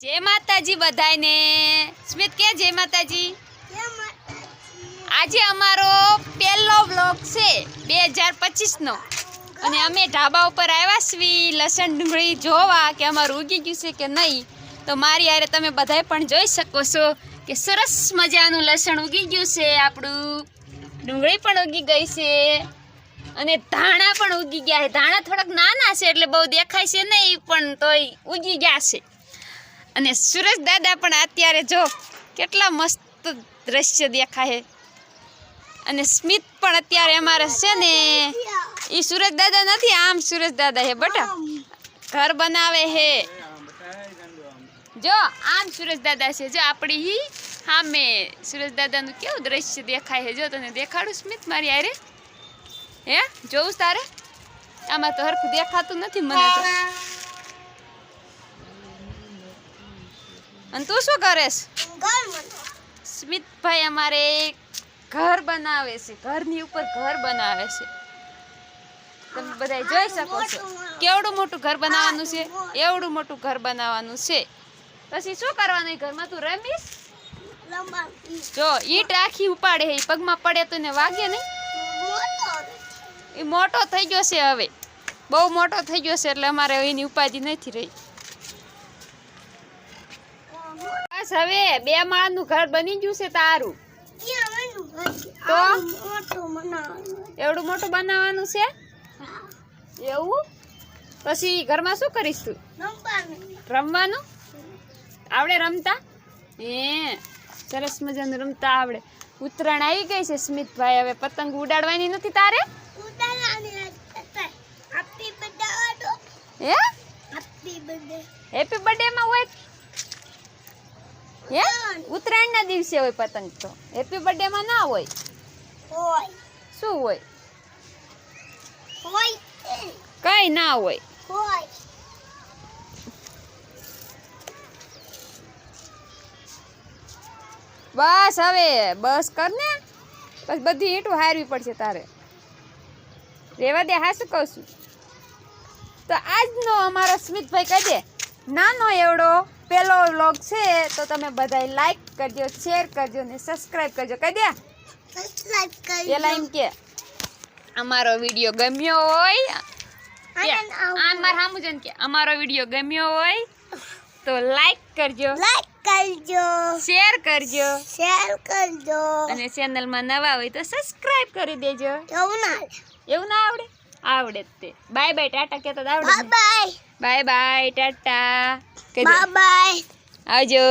जय माताजी बधाईने स्मित के जय माताजी। आज अमारो पहलो व्लॉग छे 2025 नो अने अमे ढाबा पर आव्या छीए लसण डુંગળી જોવા કે અમારું ઉગી ગયું છે કે નહીં। તો મારી હારે તમે બધાય પણ જોઈ શકો છો કે સરસ મજાનું લસણ ઉગી ગયું છે, આપણું ડુંગળી પણ ઉગી ગઈ છે અને ધાણા પણ ઉગી ગયા છે। ધાણા થોડાક નાના છે એટલે બહુ દેખાય છે નહીં પણ તોય ઉગી ગયા છે। અને સુરેશ દાદા પણ અત્યારે જો કેટલા મસ્ત દ્રશ્ય દેખાય છે। અને સ્મિત પણ અત્યારે અમારે છે ને એ સુરેશ દાદા નથી, આમ સુરેશ દાદા હે બેટા, ઘર બનાવે છે। જો આમ સુરેશ દાદા છે, જો આપણી ही સામે સુરેશ દાદાનું કેવું દ્રશ્ય દેખાય છે। જો તને દેખાડું સ્મિત મારી હારે, હે જોઉં તારે? આમાં તો હરખું દેખાતું નથી મને તો। અને તું શું કરેસ? સ્મિત ભાઈ અમારે घर बनावे छे, घरनी ऊपर घर बनावे छे। તમે બધા જોઈ શકો છો કેવડું મોટું ઘર બનાવવાનું છે, એવડું મોટું ઘર બનાવવાનું છે। પછી શું કરવાનું ઘરમાં? તું રમીશ? જો ઈટ આખી ઉપાડે છે, પગમાં પડે તો ને વાગે નહીં? એ મોટો થઈ ગયો છે, હવે બહુ મોટો થઈ ગયો છે એટલે અમારે એની ઉપાધિ નથી રહી। બસ હવે 2 માળનું ઘર બની ગયું છે તારું, તો એવડું મોટું બનાવવાનું છે એવું? પછી ઘરમાં શું કરીશ તું? રમવાનું આવડે રમતા? હે સરસ મજાનું રમતા આવડે। ઉત્તરાયણ આવી ગઈ છે સ્મિતભાઈ, હવે પતંગ ઉડાડવાની નથી તારે? હે હેપી બર્થડે માં હોય હે? ઉત્તરાયણ ના દિવસે હોય પતંગ, તો હેપી બર્થડે માં ના હોય। શું હોય? કઈ ના હોય। બસ હવે બસ કર ને, બસ બધી ઈંટું હારવી પડશે તારે, રેવા દે। હા શું કહું છું? તો આજનો અમારો સ્મિતભાઈ કહી દે નાનો એવડો પહેલો વ્લોગ છે, તો તમે બધા લાઈક કરજો, શેર કરજો ને સબસ્ક્રાઇબ કરજો। કહી દે પેલા એમ કે અમારો વિડીયો ગમ્યો હોય, મારા સામું જન કે અમારો વિડીયો ગમ્યો હોય તો લાઈક કરજો, શેર કરજો અને ચેનલમાં નવા હોય તો સબસ્ક્રાઇબ કરી દેજો। એવું ના આવડે? આવડે તે। બાય બાય ટાટા કહેતા આવડે? Bye bye Tata, bye bye, આવજો।